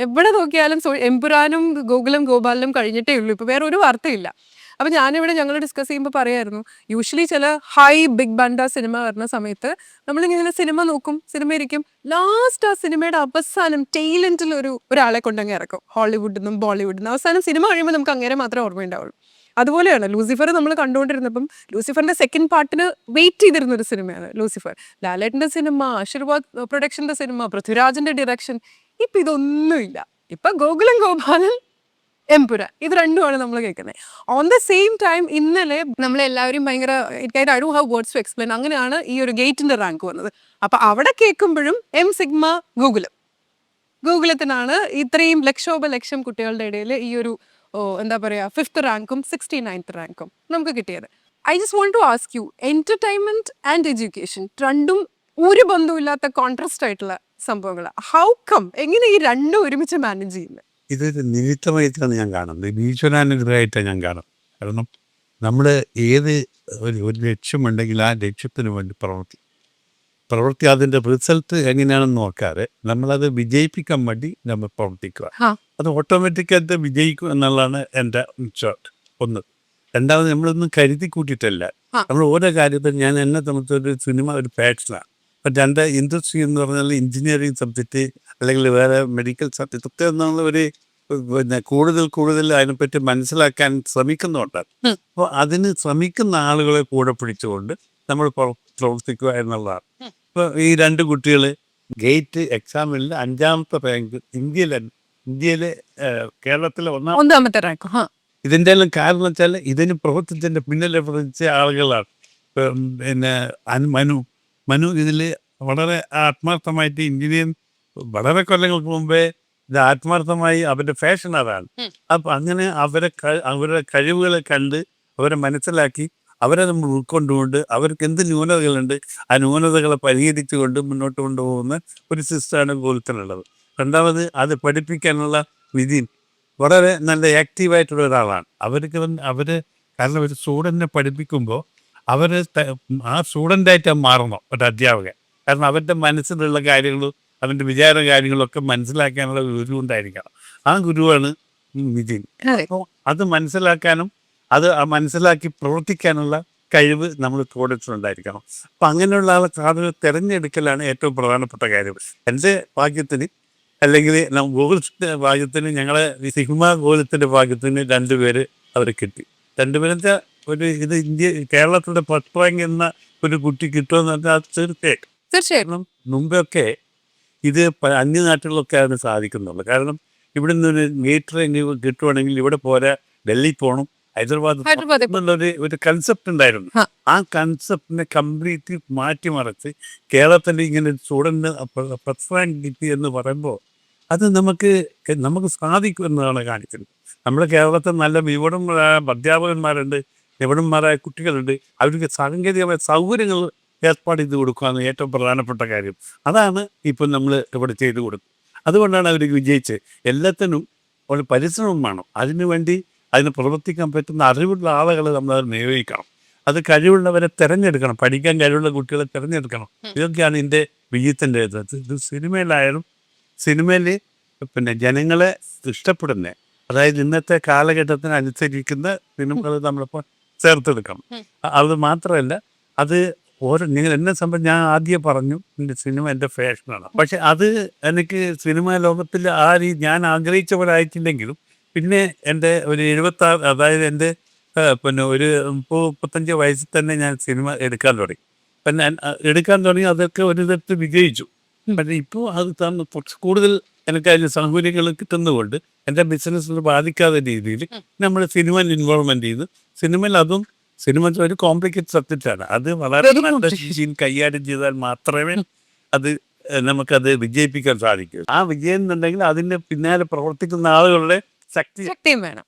എവിടെ നോക്കിയാലും എമ്പുരാനും ഗോകുലം ഗോപാലനും കഴിഞ്ഞിട്ടേ ഉള്ളൂ. ഇപ്പൊ വേറെ ഒരു വാർത്തയില്ല. അപ്പൊ ഞാനിവിടെ ഞങ്ങൾ ഡിസ്കസ് ചെയ്യുമ്പോൾ പറയായിരുന്നു, യൂഷ്വലി ചില ഹൈ ബിഗ് ബണ്ട സിനിമ വരുന്ന സമയത്ത് നമ്മളിങ്ങനെ സിനിമ നോക്കും, സിനിമ ഇരിക്കും, ലാസ്റ്റ് ആ സിനിമയുടെ അവസാനം ടെയിലെൻഡിൽ ഒരാളെ കൊണ്ടങ്ങ് ഇറക്കും, ഹോളിവുഡിൽ നിന്നും ബോളിവുഡിൽ നിന്നും. അവസാനം സിനിമ കഴിയുമ്പോൾ നമുക്ക് അങ്ങനെ മാത്രമേ ഓർമ്മയുണ്ടാവുള്ളൂ. അതുപോലെയാണ് ലൂസിഫർ നമ്മൾ കണ്ടുകൊണ്ടിരുന്നപ്പം ലൂസിഫറിന്റെ സെക്കൻഡ് പാർട്ടിന് വെയിറ്റ് ചെയ്തിരുന്ന ഒരു സിനിമയാണ് ലൂസിഫർ. ലാലേട്ടന്റെ സിനിമ, ആശീർവാദ് പ്രൊഡക്ഷന്റെ സിനിമ, പൃഥ്വിരാജിന്റെ ഡിറക്ഷൻ. ഇപ്പൊ ഇതൊന്നുമില്ല. ഇപ്പൊ ഗോകുലം ഗോപാലൻ, എംപുര, ഇത് രണ്ടുമാണ് നമ്മൾ കേൾക്കുന്നത്. ഓൺ ദ സെയിം ടൈം ഇന്നലെ നമ്മളെല്ലാവരും ഭയങ്കര I don't have words to explain, അങ്ങനെയാണ് ഈ ഒരു ഗേറ്റിന്റെ റാങ്ക് വന്നത്. അപ്പൊ അവിടെ കേൾക്കുമ്പോഴും എം സിഗ്മ ഗൂഗിളത്തിനാണ് ഇത്രയും ലക്ഷം കുട്ടികളുടെ ഇടയിൽ ഈ ഒരു എന്താ പറയാ 5th റാങ്കും 69th റാങ്കും നമുക്ക് കിട്ടിയത്. I just want to ask you, entertainment and education രണ്ടും ഒരു ബന്ധമില്ലാത്ത കോൺട്രാസ്റ്റ് ആയിട്ടുള്ള സംഭവങ്ങളാണ്. ഹൗ കം, എങ്ങനെ ഈ രണ്ടും ഒരുമിച്ച് മാനേജ് ചെയ്യുന്നത്? ഇതൊരു നിമിത്തമായിട്ടാണ് ഞാൻ കാണുന്നത്, ഈശ്വരാനുഗ്രഹമായിട്ടാണ് ഞാൻ കാണുന്നത്. കാരണം നമ്മൾ ഏത് ഒരു ലക്ഷ്യമുണ്ടെങ്കിൽ ആ ലക്ഷ്യത്തിന് വേണ്ടി പ്രവൃത്തി അതിൻ്റെ റിസൾട്ട് എങ്ങനെയാണെന്ന് നോക്കാതെ നമ്മളത് വിജയിപ്പിക്കാൻ വേണ്ടി നമ്മൾ പ്രവർത്തിക്കുക. അത് ഓട്ടോമാറ്റിക്കായിട്ട് വിജയിക്കും എന്നുള്ളതാണ് എൻ്റെ ഒന്ന്. രണ്ടാമത് നമ്മളൊന്നും കരുതി കൂട്ടിയിട്ടല്ല. നമ്മൾ ഓരോ കാര്യത്തിൽ എന്നെ സംബന്ധിച്ചൊരു സിനിമ ഒരു പാഷനാണ്. അപ്പം എൻ്റെ ഇൻഡസ്ട്രി എന്ന് പറഞ്ഞാൽ എഞ്ചിനീയറിങ് സബ്ജക്റ്റ് അല്ലെങ്കിൽ വേറെ മെഡിക്കൽ സബ്ജക്റ്റ് ഒക്കെ എന്നുള്ള കൂടുതൽ അതിനെപ്പറ്റി മനസ്സിലാക്കാൻ ശ്രമിക്കുന്നുണ്ട്. അപ്പോൾ അതിന് ശ്രമിക്കുന്ന ആളുകളെ കൂടെ പിടിച്ചുകൊണ്ട് നമ്മൾ പ്രവർത്തിക്കുക എന്നുള്ളതാണ്. ഇപ്പോൾ ഈ 2 കുട്ടികൾ ഗേറ്റ് എക്സാമിൽ 5ാമത്തെ റാങ്ക്, ഇന്ത്യയിലെ കേരളത്തിലെ 1ാമത്തെ റാങ്ക്. ഇതിൻ്റെ എല്ലാം കാരണം വെച്ചാൽ ഇതിന് പ്രവർത്തിച്ചതിൻ്റെ പിന്നിലെ പ്രവർത്തിച്ച ആളുകളാണ്. പിന്നെ മനു ഇതിൽ വളരെ ആത്മാർത്ഥമായിട്ട് എഞ്ചിനീയറിംഗ് വളരെ കൊല്ലങ്ങൾക്ക് മുമ്പേ ഇത് ആത്മാർത്ഥമായി അവരുടെ ഫാഷൻ അതാണ്. അപ്പം അങ്ങനെ അവരുടെ കഴിവുകളെ കണ്ട് അവരെ മനസ്സിലാക്കി അവരെ നമ്മൾ ഉൾക്കൊണ്ടുകൊണ്ട് അവർക്ക് എന്ത് ന്യൂനതകളുണ്ട് ആ ന്യൂനതകളെ പരിഹരിച്ചുകൊണ്ട് മുന്നോട്ട് കൊണ്ടുപോകുന്ന ഒരു സിസ്റ്റമാണ് ഗോകുലത്തിനുള്ളത്. രണ്ടാമത് അത് പഠിപ്പിക്കാനുള്ള വിധി വളരെ നല്ല ആക്റ്റീവായിട്ടുള്ള ഒരാളാണ്. അവർ കാരണം ഒരു സ്റ്റുഡൻറ്റിനെ പഠിപ്പിക്കുമ്പോൾ അവർ ആ സ്റ്റുഡൻ്റായിട്ട് മാറണം ഒരു അധ്യാപകൻ. കാരണം അവരുടെ മനസ്സിലുള്ള കാര്യങ്ങളും അവൻ്റെ വിചാര കാര്യങ്ങളൊക്കെ മനസ്സിലാക്കാനുള്ള ഗുരു ഉണ്ടായിരിക്കണം. ആ ഗുരുവാണ് വിജിൻ. അപ്പോൾ അത് മനസ്സിലാക്കാനും അത് മനസ്സിലാക്കി പ്രവർത്തിക്കാനുള്ള കഴിവ് നമ്മൾ സ്റ്റുഡൻസിനുണ്ടായിരിക്കണം. അപ്പം അങ്ങനെയുള്ള ആളുകൾ തിരഞ്ഞെടുക്കലാണ് ഏറ്റവും പ്രധാനപ്പെട്ട കാര്യം. എൻ്റെ ഭാഗ്യത്തിന് അല്ലെങ്കിൽ ഗോകുലത്തിൻ്റെ ഭാഗ്യത്തിന്, ഞങ്ങളെ സിഗ്മ ഗോകുലത്തിൻ്റെ ഭാഗ്യത്തിന് 2 പേര് അവർ കിട്ടി. 2 പേരെന്ന് വെച്ചാൽ കേരളത്തിൻ്റെ ഫസ്റ്റ് റാങ്ക് എന്ന ഒരു കുട്ടി കിട്ടുമെന്ന് പറഞ്ഞാൽ അത് തീർച്ചയായിട്ടും മുമ്പൊക്കെ ഇത് അന്യനാട്ടുകളിലൊക്കെ അതിന് സാധിക്കുന്നുള്ളൂ. കാരണം ഇവിടെ നിന്നൊരു ഗേറ്റ് റാങ്ക് കിട്ടുവാണെങ്കിൽ ഇവിടെ പോരാ, ഡൽഹി പോകണം, ഹൈദരാബാദ് എന്നുള്ളൊരു ഒരു കൺസെപ്റ്റ് ഉണ്ടായിരുന്നു. ആ കൺസെപ്റ്റിനെ കംപ്ലീറ്റ് മാറ്റിമറിച്ച് കേരളത്തിൽ ഇങ്ങനെ ഒരു സ്റ്റുഡൻറ്റ് ഫസ്റ്റ് റാങ്ക് കിട്ടി എന്ന് പറയുമ്പോൾ അത് നമുക്ക് സാധിക്കും എന്നതാണ് കാണിക്കുന്നത്. നമ്മുടെ കേരളത്തിൽ നല്ല വിവരങ്ങളായ അധ്യാപകന്മാരുണ്ട്, നിപുണന്മാരായ കുട്ടികളുണ്ട്. അവർക്ക് സാങ്കേതികമായ സൗകര്യങ്ങൾ ഏർപ്പാട് ചെയ്ത് കൊടുക്കുകയാണ് ഏറ്റവും പ്രധാനപ്പെട്ട കാര്യം. അതാണ് ഇപ്പം നമ്മൾ ഇവിടെ ചെയ്തു കൊടുക്കും. അതുകൊണ്ടാണ് അവർ വിജയിച്ചത്. എല്ലാത്തിനും ഒരു പരിശ്രമം വേണം. അതിന് പ്രവർത്തിക്കാൻ പറ്റുന്ന അറിവുള്ള ആളുകളെ നമ്മൾ നിയോഗിക്കണം. അത് കഴിവുള്ളവരെ തിരഞ്ഞെടുക്കണം, പഠിക്കാൻ കഴിവുള്ള കുട്ടികളെ തിരഞ്ഞെടുക്കണം. ഇതൊക്കെയാണ് ഇതിൻ്റെ വിജയത്തിൻ്റെ ഇത്. സിനിമയിൽ പിന്നെ ജനങ്ങളെ ഇഷ്ടപ്പെടുന്ന, അതായത് ഇന്നത്തെ കാലഘട്ടത്തിന് അനുസരിക്കുന്ന സിനിമകൾ നമ്മളിപ്പോൾ ചേർത്തെടുക്കണം. അത് മാത്രമല്ല, അത് നിങ്ങൾ എന്നെ സംബന്ധിച്ച് ഞാൻ ആദ്യം പറഞ്ഞു എൻ്റെ സിനിമ എൻ്റെ ഫാഷനാണ്. പക്ഷെ അത് എനിക്ക് സിനിമാ ലോകത്തിൽ ഞാൻ ആഗ്രഹിച്ച പോലെ ആയിട്ടില്ലെങ്കിലും പിന്നെ എൻ്റെ ഒരു 76, അതായത് എൻ്റെ പിന്നെ ഒരു 30-35 വയസ്സിൽ തന്നെ ഞാൻ സിനിമ എടുക്കാൻ തുടങ്ങി. അതൊക്കെ ഒരു തരത്തിൽ വിജയിച്ചു. പക്ഷേ ഇപ്പോൾ അത് കൂടുതൽ എനിക്ക് അതിന് സൗകര്യങ്ങൾ കിട്ടുന്നതുകൊണ്ട് എൻ്റെ ബിസിനസ്സിൽ ബാധിക്കാത്ത രീതിയിൽ നമ്മൾ സിനിമയിൽ ഇൻവോൾവ്മെൻറ്റ് ചെയ്ത് സിനിമ ഒരു കോംപ്ലിക്കേറ്റ് സബ്ജക്റ്റാണ്. അത് വളരെ നല്ല രീതിയിൽ കൈകാര്യം ചെയ്താൽ മാത്രമേ നമുക്കത് വിജയിപ്പിക്കാൻ സാധിക്കൂ. ആ വിജയം എന്നുണ്ടെങ്കിൽ അതിൻ്റെ പിന്നാലെ പ്രവർത്തിക്കുന്ന ആളുകളുടെ ശക്തിയും വേണം.